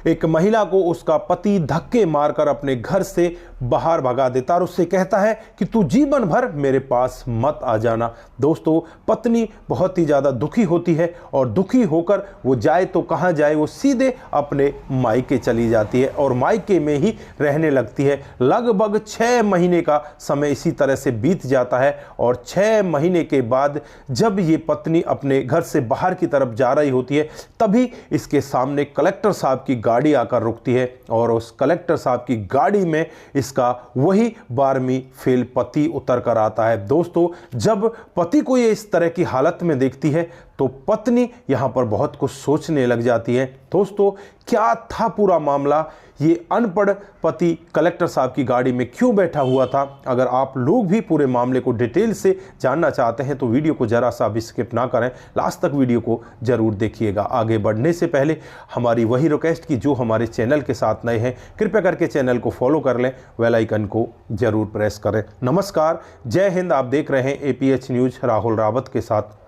एक महिला को उसका पति धक्के मारकर अपने घर से बाहर भगा देता और उससे कहता है कि तू जीवन भर मेरे पास मत आ जाना। दोस्तों, पत्नी बहुत ही ज़्यादा दुखी होती है और दुखी होकर वो जाए तो कहाँ जाए, वो सीधे अपने मायके चली जाती है और मायके में ही रहने लगती है। लगभग 6 महीने का समय इसी तरह से बीत जाता है और 6 महीने के बाद जब ये पत्नी अपने घर से बाहर की तरफ जा रही होती है, तभी इसके सामने कलेक्टर साहब की गाड़ी आकर रुकती है और उस कलेक्टर साहब की गाड़ी में इसका वही 12वीं फेल पति उतर कर आता है। दोस्तों, जब पति को ये इस तरह की हालत में देखती है तो पत्नी यहां पर बहुत कुछ सोचने लग जाती है। दोस्तों, क्या था पूरा मामला, ये अनपढ़ पति कलेक्टर साहब की गाड़ी में क्यों बैठा हुआ था? अगर आप लोग भी पूरे मामले को डिटेल से जानना चाहते हैं तो वीडियो को जरा सा भी स्किप ना करें, लास्ट तक वीडियो को जरूर देखिएगा। आगे बढ़ने से पहले हमारी वही रिक्वेस्ट की जो हमारे चैनल के साथ नए हैं, कृपया करके चैनल को फॉलो कर लें, बेल आइकन को जरूर प्रेस करें। नमस्कार, जय हिंद। आप देख रहे हैं APH न्यूज राहुल रावत के साथ।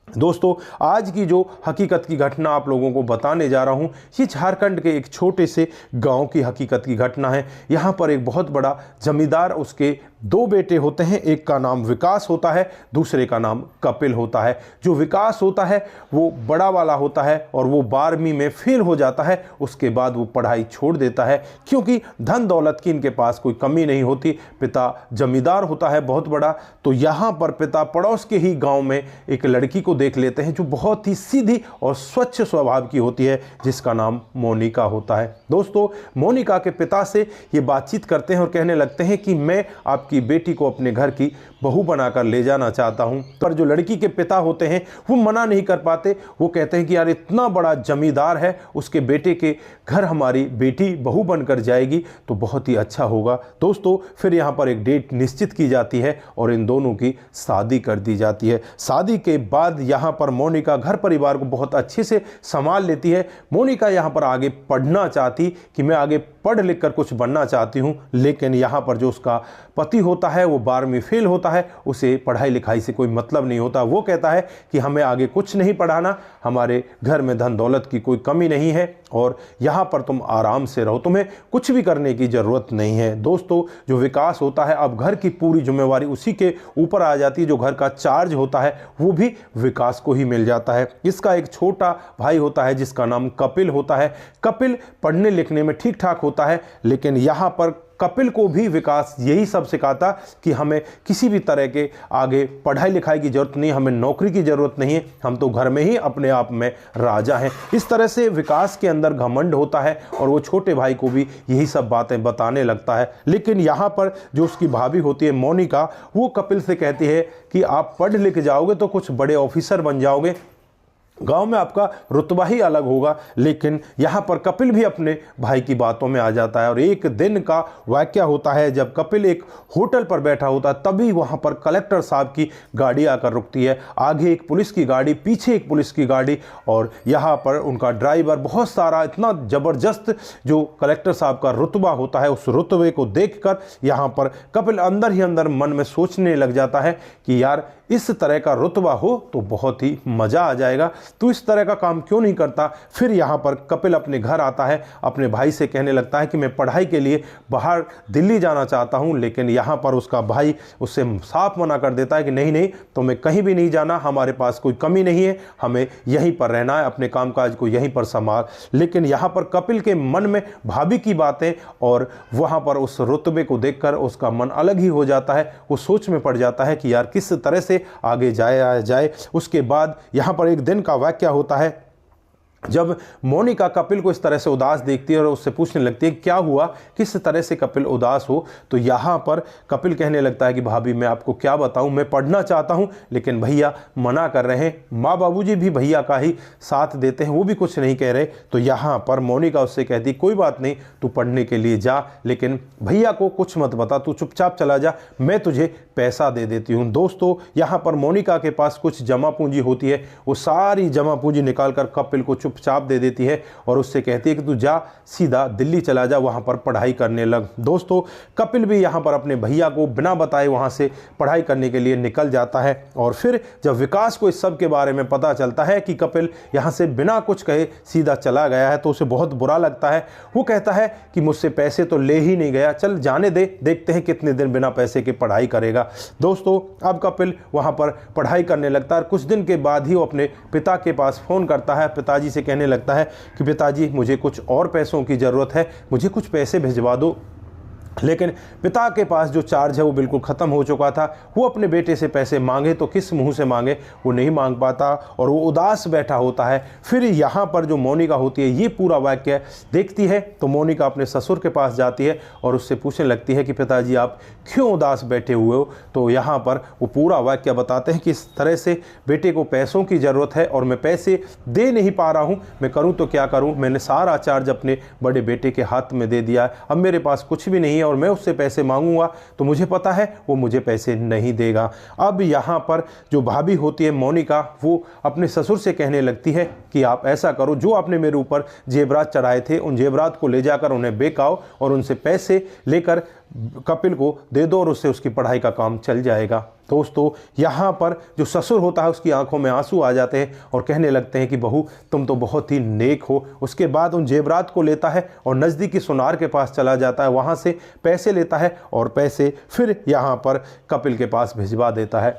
दोस्तों, आज की जो हकीकत की घटना आप लोगों को बताने जा रहा हूं, ये झारखंड के एक छोटे से गांव की हकीकत की घटना है। यहां पर एक बहुत बड़ा जमींदार, उसके 2 बेटे होते हैं। एक का नाम विकास होता है, दूसरे का नाम कपिल होता है। जो विकास होता है वो बड़ा वाला होता है और वो 12वीं में फेल हो जाता है। उसके बाद वो पढ़ाई छोड़ देता है क्योंकि धन दौलत की इनके पास कोई कमी नहीं होती। पिता जमींदार होता है बहुत बड़ा, तो यहाँ पर पिता पड़ोस के ही गाँव में एक लड़की को देख लेते हैं जो बहुत ही सीधी और स्वच्छ स्वभाव की होती है, जिसका नाम मोनिका होता है। दोस्तों, मोनिका के पिता से ये बातचीत करते हैं और कहने लगते हैं कि मैं आपकी बेटी को अपने घर की बहू बनाकर ले जाना चाहता हूं। पर जो लड़की के पिता होते हैं वो मना नहीं कर पाते। वो कहते हैं कि यार, इतना बड़ा जमींदार है, उसके बेटे के घर हमारी बेटी बहू बनकर जाएगी तो बहुत ही अच्छा होगा। दोस्तों, फिर यहाँ पर एक डेट निश्चित की जाती है और इन दोनों की शादी कर दी जाती है। शादी के बाद यहाँ पर मोनिका घर परिवार को बहुत अच्छे से संभाल लेती है। मोनिका यहाँ पर आगे पढ़ना चाहती कि मैं आगे पढ़ लिख कर कुछ बनना चाहती हूँ, लेकिन यहाँ पर जो उसका पति होता है वो 12वीं फेल होता है, उसे पढ़ाई लिखाई से कोई मतलब नहीं होता। वो कहता है कि हमें आगे कुछ नहीं पढ़ाना, हमारे घर में धन दौलत की कोई कमी नहीं है और यहाँ पर तुम आराम से रहो, तुम्हें कुछ भी करने की ज़रूरत नहीं है। दोस्तों, जो विकास होता है, अब घर की पूरी जिम्मेवारी उसी के ऊपर आ जाती है। जो घर का चार्ज होता है वो भी विकास को ही मिल जाता है। इसका एक छोटा भाई होता है जिसका नाम कपिल होता है। कपिल पढ़ने लिखने में ठीक ठाक होता है, लेकिन यहाँ पर कपिल को भी विकास यही सब सिखाता कि हमें किसी भी तरह के आगे पढ़ाई लिखाई की जरूरत नहीं, हमें नौकरी की जरूरत नहीं है, हम तो घर में ही अपने आप में राजा हैं। इस तरह से विकास के अंदर घमंड होता है और वो छोटे भाई को भी यही सब बातें बताने लगता है। लेकिन यहाँ पर जो उसकी भाभी होती है मोनिका, वो कपिल से कहती है कि आप पढ़ लिख जाओगे तो कुछ बड़े ऑफिसर बन जाओगे, गांव में आपका रुतबा ही अलग होगा। लेकिन यहाँ पर कपिल भी अपने भाई की बातों में आ जाता है और एक दिन का वाकया होता है जब कपिल एक होटल पर बैठा होता है, तभी वहाँ पर कलेक्टर साहब की गाड़ी आकर रुकती है। आगे एक पुलिस की गाड़ी, पीछे एक पुलिस की गाड़ी और यहाँ पर उनका ड्राइवर बहुत सारा, इतना ज़बरदस्त जो कलेक्टर साहब का रुतबा होता है, उस रुतबे को देखकर यहाँ पर कपिल अंदर ही अंदर मन में सोचने लग जाता है कि यार, इस तरह का रुतबा हो तो बहुत ही मज़ा आ जाएगा, तू इस तरह का काम क्यों नहीं करता। फिर यहाँ पर कपिल अपने घर आता है, अपने भाई से कहने लगता है कि मैं पढ़ाई के लिए बाहर दिल्ली जाना चाहता हूँ, लेकिन यहाँ पर उसका भाई उससे साफ मना कर देता है कि नहीं नहीं, तुम्हें कहीं भी नहीं जाना, हमारे पास कोई कमी नहीं है, हमें यहीं पर रहना है, अपने कामकाज को यहीं पर संभाल। लेकिन यहाँ पर कपिल के मन में भाभी की बातें और वहाँ पर उस रुतबे को देखकर उसका मन अलग ही हो जाता है। वो सोच में पड़ जाता है कि यार, किस तरह से आगे जाए। उसके बाद यहाँ पर एक दिन का वाकया होता है जब मोनिका कपिल को इस तरह से उदास देखती है और उससे पूछने लगती है क्या हुआ, किस तरह से कपिल उदास हो। तो यहाँ पर कपिल कहने लगता है कि भाभी, मैं आपको क्या बताऊं, मैं पढ़ना चाहता हूं लेकिन भैया मना कर रहे हैं, माँ बाबूजी भी भैया का ही साथ देते हैं, वो भी कुछ नहीं कह रहे। तो यहाँ पर मोनिका उससे कहती कोई बात नहीं, तू पढ़ने के लिए जा, लेकिन भैया को कुछ मत बता, तू चुपचाप चला जा, मैं तुझे पैसा दे देती हूँ। दोस्तों यहाँ पर मोनिका के पास कुछ जमा पूंजी होती है, वो सारी जमा पूंजी निकालकर कपिल को चुपचाप दे देती है और उससे कहती है कि तू जा सीधा दिल्ली चला जा, वहाँ पर पढ़ाई करने लग। दोस्तों कपिल भी यहाँ पर अपने भैया को बिना बताए वहाँ से पढ़ाई करने के लिए निकल जाता है। और फिर जब विकास को इस सब के बारे में पता चलता है कि कपिल यहाँ से बिना कुछ कहे सीधा चला गया है तो उसे बहुत बुरा लगता है। वो कहता है कि मुझसे पैसे तो ले ही नहीं गया, चल जाने दे, देखते हैं कितने दिन बिना पैसे के पढ़ाई करेगा। दोस्तों अब कपिल वहाँ पर पढ़ाई करने लगता है और कुछ दिन के बाद ही वो अपने पिता के पास फ़ोन करता है। पिताजी से कहने लगता है कि पिताजी मुझे कुछ और पैसों की ज़रूरत है, मुझे कुछ पैसे भिजवा दो। लेकिन पिता के पास जो चार्ज है वो बिल्कुल ख़त्म हो चुका था। वो अपने बेटे से पैसे मांगे तो किस मुंह से मांगे, वो नहीं मांग पाता और वो उदास बैठा होता है। फिर यहाँ पर जो मोनिका होती है ये पूरा वाक्य देखती है तो मोनिका अपने ससुर के पास जाती है और उससे पूछने लगती है कि पिताजी आप क्यों उदास बैठे हुए हो। तो यहाँ पर वो पूरा वाक्य बताते हैं कि इस तरह से बेटे को पैसों की ज़रूरत है और मैं पैसे दे नहीं पा रहा हूँ, मैं करूँ तो क्या करूँ, मैंने सारा चार्ज अपने बड़े बेटे के हाथ में दे दिया, अब मेरे पास कुछ भी नहीं है और मैं उससे पैसे मांगूंगा तो मुझे पता है वो मुझे पैसे नहीं देगा। अब यहाँ पर जो भाभी होती है मोनिका, वो अपने ससुर से कहने लगती है कि आप ऐसा करो, जो आपने मेरे ऊपर जेवरात चढ़ाए थे उन जेवरात को ले जाकर उन्हें बेचाओ और उनसे पैसे लेकर कपिल को दे दो और उससे उसकी पढ़ाई का काम चल जाएगा। दोस्तों यहाँ पर जो ससुर होता है उसकी आंखों में आंसू आ जाते हैं और कहने लगते हैं कि बहू तुम तो बहुत ही नेक हो। उसके बाद उन जेवरात को लेता है और नज़दीकी सुनार के पास चला जाता है, वहाँ से पैसे लेता है और पैसे फिर यहाँ पर कपिल के पास भिजवा देता है।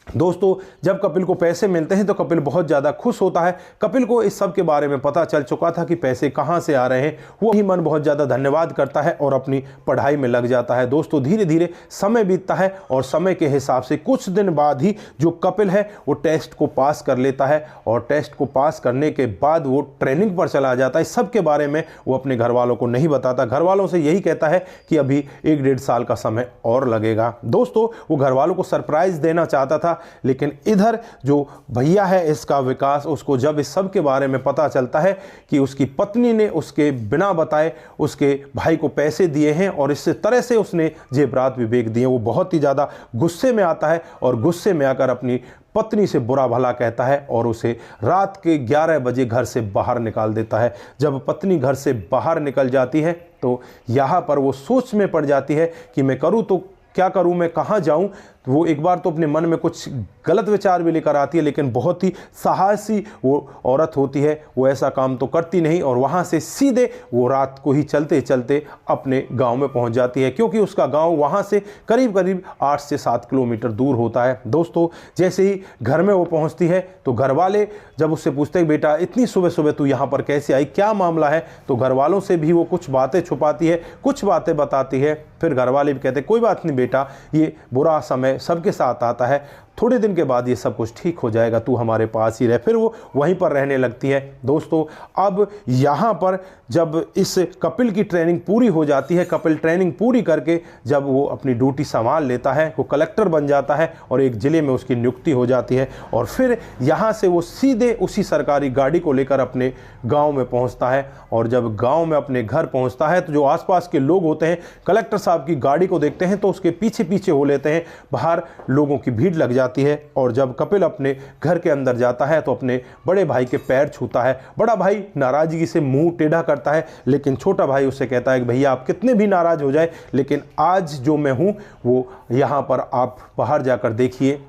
दोस्तों जब कपिल को पैसे मिलते हैं तो कपिल बहुत ज़्यादा खुश होता है। कपिल को इस सब के बारे में पता चल चुका था कि पैसे कहाँ से आ रहे हैं। वो ही मन बहुत ज़्यादा धन्यवाद करता है और अपनी पढ़ाई में लग जाता है। दोस्तों धीरे धीरे समय बीतता है और समय के हिसाब से कुछ दिन बाद ही जो कपिल है वो टेस्ट को पास कर लेता है और टेस्ट को पास करने के बाद वो ट्रेनिंग पर चला जाता है। इस सब के बारे में वो अपने घर वालों को नहीं बताता, घर वालों से यही कहता है कि अभी 1-1.5 साल का समय और लगेगा। दोस्तों वो घर वालों को सरप्राइज़ देना चाहता था, लेकिन इधर जो भैया है इसका विकास, उसको जब इस सब के बारे में पता चलता है कि उसकी पत्नी ने उसके बिना बताए उसके भाई को पैसे दिए हैं और इस तरह से उसने जेवरात भी बेच दिए, वो बहुत ही ज़्यादा गुस्से में आता है और गुस्से में आकर अपनी पत्नी से बुरा भला कहता है और उसे रात के 11 बजे घर से बाहर निकाल देता है। जब पत्नी घर से बाहर निकल जाती है तो यहाँ पर वो सोच में पड़ जाती है कि मैं करूँ तो क्या करूं, मैं कहां जाऊं। वो एक बार तो अपने मन में कुछ गलत विचार भी लेकर आती है, लेकिन बहुत ही साहसी वो औरत होती है, वो ऐसा काम तो करती नहीं और वहां से सीधे वो रात को ही चलते चलते अपने गांव में पहुंच जाती है, क्योंकि उसका गांव वहां से करीब करीब 8 से 7 किलोमीटर दूर होता है। दोस्तों जैसे ही घर में वो पहुंचती है तो घर वाले जब उससे पूछते हैं बेटा इतनी सुबह सुबह तू यहाँ पर कैसे आई, क्या मामला है, तो घर वालों से भी वो कुछ बातें छुपाती है, कुछ बातें बताती है। फिर घर वाले भी कहते हैं कोई बात नहीं बेटा, ये बुरा समय सबके साथ आता है, थोड़े दिन के बाद ये सब कुछ ठीक हो जाएगा, तू हमारे पास ही रह। फिर वो वहीं पर रहने लगती है। दोस्तों अब यहाँ पर जब इस कपिल की ट्रेनिंग पूरी हो जाती है, कपिल ट्रेनिंग पूरी करके जब वो अपनी ड्यूटी संभाल लेता है, वो कलेक्टर बन जाता है और एक ज़िले में उसकी नियुक्ति हो जाती है और फिर यहाँ से वो सीधे उसी सरकारी गाड़ी को लेकर अपने गाँव में पहुँचता है। और जब गाँव में अपने घर पहुँचता है तो जो आसपास के लोग होते हैं कलेक्टर साहब की गाड़ी को देखते हैं तो उसके पीछे पीछे हो लेते हैं, बाहर लोगों की भीड़ लग जाती है। और जब कपिल अपने घर के अंदर जाता है तो अपने बड़े भाई के पैर छूता है। बड़ा भाई नाराज़गी से मुंह टेढ़ा करता है, लेकिन छोटा भाई उससे कहता है कि भैया आप कितने भी नाराज़ हो जाए, लेकिन आज जो मैं हूँ वो यहाँ पर आप बाहर जाकर देखिए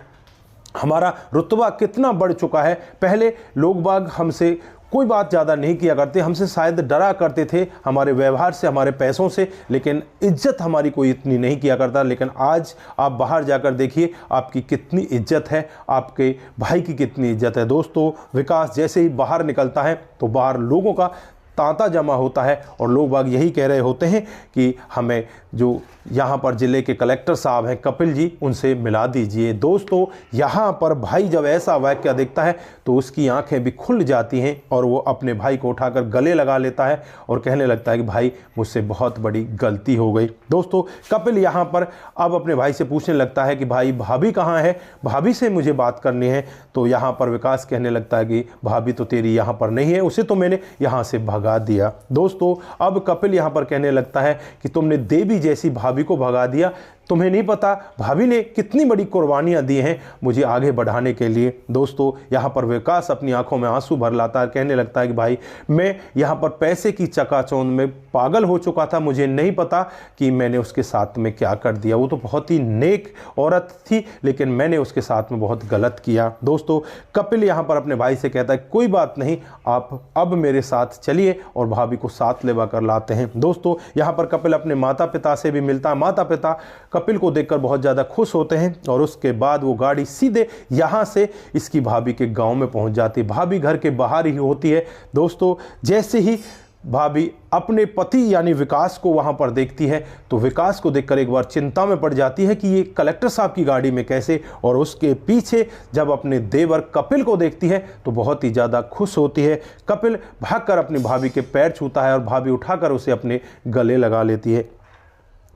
हमारा रुतबा कितना बढ़ चुका है। पहले लोग बाग हमसे कोई बात ज़्यादा नहीं किया करते, हमसे शायद डरा करते थे हमारे व्यवहार से, हमारे पैसों से, लेकिन इज्जत हमारी कोई इतनी नहीं किया करता। लेकिन आज आप बाहर जाकर देखिए आपकी कितनी इज्जत है, आपके भाई की कितनी इज्जत है। दोस्तों विकास जैसे ही बाहर निकलता है तो बाहर लोगों का तांता जमा होता है और लोग बाग यही कह रहे होते हैं कि हमें जो यहाँ पर ज़िले के कलेक्टर साहब हैं कपिल जी, उनसे मिला दीजिए। दोस्तों यहाँ पर भाई जब ऐसा वाक़या देखता है तो उसकी आंखें भी खुल जाती हैं और वो अपने भाई को उठाकर गले लगा लेता है और कहने लगता है कि भाई मुझसे बहुत बड़ी गलती हो गई। दोस्तों कपिल यहाँ पर अब अपने भाई से पूछने लगता है कि भाई भाभी कहाँ है, भाभी से मुझे बात करनी है। तो यहाँ पर विकास कहने लगता है कि भाभी तो तेरी यहाँ पर नहीं है, उसे तो मैंने यहाँ से भगा दिया। दोस्तों अब कपिल यहाँ पर कहने लगता है कि तुमने देवी जैसी भाभी को भगा दिया, तुम्हें नहीं पता भाभी ने कितनी बड़ी कुर्बानियां दी हैं मुझे आगे बढ़ाने के लिए। दोस्तों यहाँ पर विकास अपनी आंखों में आंसू भर लाता है, कहने लगता है कि भाई मैं यहाँ पर पैसे की चकाचौंध में पागल हो चुका था, मुझे नहीं पता कि मैंने उसके साथ में क्या कर दिया। वो तो बहुत ही नेक औरत थी, लेकिन मैंने उसके साथ में बहुत गलत किया। दोस्तों कपिल यहाँ पर अपने भाई से कहता है कोई बात नहीं, आप अब मेरे साथ चलिए और भाभी को साथ लेवा कर लाते हैं। दोस्तों यहाँ पर कपिल अपने माता पिता से भी मिलता है। माता पिता कपिल को देखकर बहुत ज़्यादा खुश होते हैं और उसके बाद वो गाड़ी सीधे यहाँ से इसकी भाभी के गांव में पहुंच जाती है। भाभी घर के बाहर ही होती है। दोस्तों जैसे ही भाभी अपने पति यानी विकास को वहां पर देखती है तो विकास को देखकर एक बार चिंता में पड़ जाती है कि ये कलेक्टर साहब की गाड़ी में कैसे, और उसके पीछे जब अपने देवर कपिल को देखती है तो बहुत ही ज़्यादा खुश होती है। कपिल भागकर अपनी भाभी के पैर छूता है और भाभी उठाकर उसे अपने गले लगा लेती है।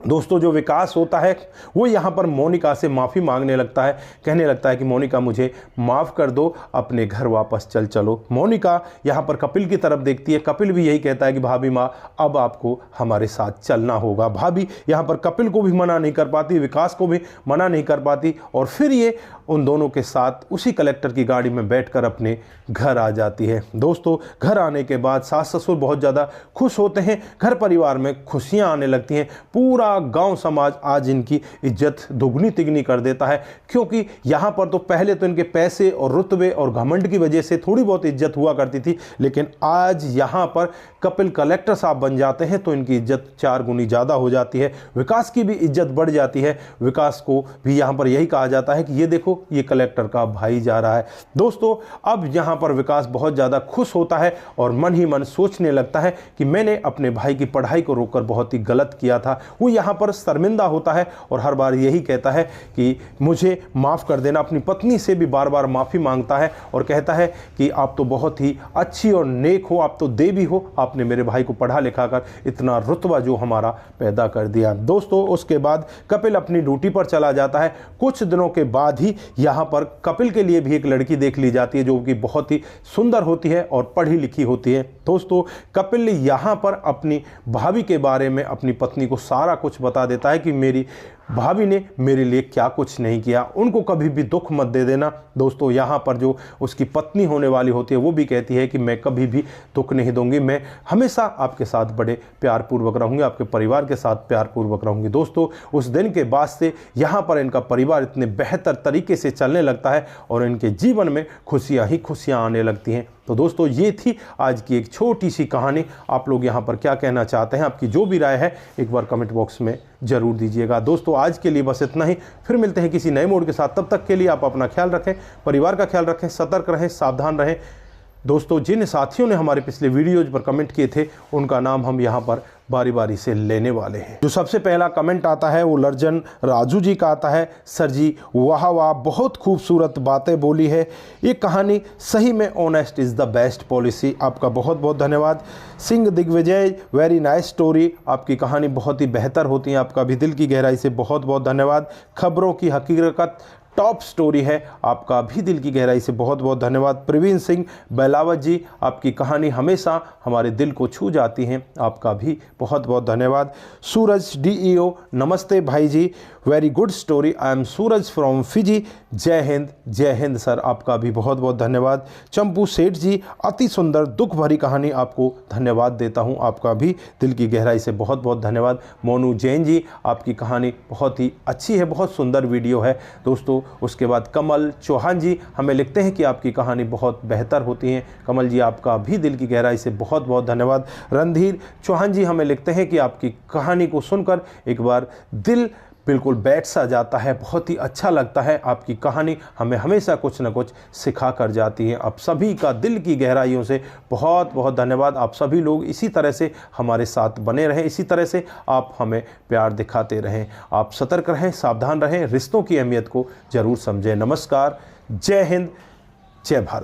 दोस्तों जो विकास होता है वो यहाँ पर मोनिका से माफ़ी मांगने लगता है, कहने लगता है कि मोनिका मुझे माफ़ कर दो, अपने घर वापस चलो। मोनिका यहाँ पर कपिल की तरफ देखती है, कपिल भी यही कहता है कि भाभी माँ अब आपको हमारे साथ चलना होगा। भाभी यहाँ पर कपिल को भी मना नहीं कर पाती, विकास को भी मना नहीं कर पाती और फिर ये उन दोनों के साथ उसी कलेक्टर की गाड़ी में बैठकर अपने घर आ जाती है। दोस्तों घर आने के बाद सास ससुर बहुत ज़्यादा खुश होते हैं, घर परिवार में खुशियाँ आने लगती हैं। पूरा गांव समाज आज इनकी इज्जत दुगनी तिगनी कर देता है, क्योंकि यहाँ पर तो पहले तो इनके पैसे और रुतबे और घमंड की वजह से थोड़ी बहुत इज्जत हुआ करती थी, लेकिन आज यहाँ पर कपिल कलेक्टर साहब बन जाते हैं तो इनकी इज्जत 4 गुनी ज़्यादा हो जाती है। विकास की भी इज्जत बढ़ जाती है। विकास को भी यहाँ पर यही कहा जाता है कि ये देखो ये कलेक्टर का भाई जा रहा है। दोस्तों अब यहाँ पर विकास बहुत ज़्यादा खुश होता है और मन ही मन सोचने लगता है कि मैंने अपने भाई की पढ़ाई को रोककर बहुत ही गलत किया था। वो यहाँ पर शर्मिंदा होता है और हर बार यही कहता है कि मुझे माफ़ कर देना। अपनी पत्नी से भी बार बार माफ़ी मांगता है और कहता है कि आप तो बहुत ही अच्छी और नेक हो, आप तो देवी हो, आपने मेरे भाई को पढ़ा लिखा कर इतना रुतबा जो हमारा पैदा कर दिया। दोस्तों उसके बाद कपिल अपनी ड्यूटी पर चला जाता है। कुछ दिनों के बाद ही यहाँ पर कपिल के लिए भी एक लड़की देख ली जाती है जो कि बहुत ही सुंदर होती है और पढ़ी लिखी होती है। दोस्तों कपिल यहाँ पर अपनी भाभी के बारे में अपनी पत्नी को सारा कुछ बता देता है कि मेरी भाभी ने मेरे लिए क्या कुछ नहीं किया, उनको कभी भी दुख मत दे देना। दोस्तों यहाँ पर जो उसकी पत्नी होने वाली होती है वो भी कहती है कि मैं कभी भी दुख नहीं दूंगी, मैं हमेशा आपके साथ बड़े प्यारपूर्वक रहूंगी, आपके परिवार के साथ प्यारपूर्वक रहूंगी। दोस्तों उस दिन के बाद से यहाँ पर इनका परिवार इतने बेहतर तरीके से चलने लगता है और इनके जीवन में खुशियाँ ही खुशियाँ आने लगती हैं। तो दोस्तों ये थी आज की एक छोटी सी कहानी। आप लोग यहाँ पर क्या कहना चाहते हैं, आपकी जो भी राय है एक बार कमेंट बॉक्स में ज़रूर दीजिएगा। दोस्तों आज के लिए बस इतना ही, फिर मिलते हैं किसी नए मोड के साथ। तब तक के लिए आप अपना ख्याल रखें, परिवार का ख्याल रखें, सतर्क रहें, सावधान रहें। दोस्तों जिन साथियों ने हमारे पिछले वीडियोज पर कमेंट किए थे उनका नाम हम यहाँ पर बारी बारी से लेने वाले हैं। जो सबसे पहला कमेंट आता है वो लर्जन राजू जी का आता है। सर जी वाह वाह, बहुत खूबसूरत बातें बोली है, ये कहानी सही में honest is the best policy. आपका बहुत बहुत धन्यवाद। Singh Digvijay very nice story, आपकी कहानी बहुत ही बेहतर होती है, आपका भी दिल की गहराई से बहुत बहुत धन्यवाद। खबरों की हकीकत टॉप स्टोरी है, आपका भी दिल की गहराई से बहुत बहुत धन्यवाद। प्रवीण सिंह बेलावत जी, आपकी कहानी हमेशा हमारे दिल को छू जाती हैं, आपका भी बहुत बहुत धन्यवाद। सूरज DEO नमस्ते भाई जी, very good story, I am Suraj from Fiji, Jai Hind sir, आपका भी बहुत बहुत धन्यवाद। चंपू सेठ जी, अति सुंदर दुख भरी कहानी, आपको धन्यवाद देता हूं, आपका भी दिल की गहराई से बहुत बहुत धन्यवाद। मोनू जैन जी, आपकी कहानी बहुत ही अच्छी है, बहुत सुंदर वीडियो है। दोस्तों उसके बाद कमल चौहान जी हमें लिखते हैं कि आपकी कहानी बहुत बेहतर होती है। कमल जी आपका भी दिल की गहराई से बहुत बहुत धन्यवाद। रणधीर चौहान जी हमें लिखते हैं कि आपकी कहानी को सुनकर एक बार दिल बिल्कुल बैठ सा जाता है, बहुत ही अच्छा लगता है, आपकी कहानी हमें हमेशा कुछ न कुछ सिखा कर जाती है। आप सभी का दिल की गहराइयों से बहुत बहुत धन्यवाद। आप सभी लोग इसी तरह से हमारे साथ बने रहें, इसी तरह से आप हमें प्यार दिखाते रहें। आप सतर्क रहें, सावधान रहें, रिश्तों की अहमियत को ज़रूर समझें। नमस्कार, जय हिंद, जय भारत।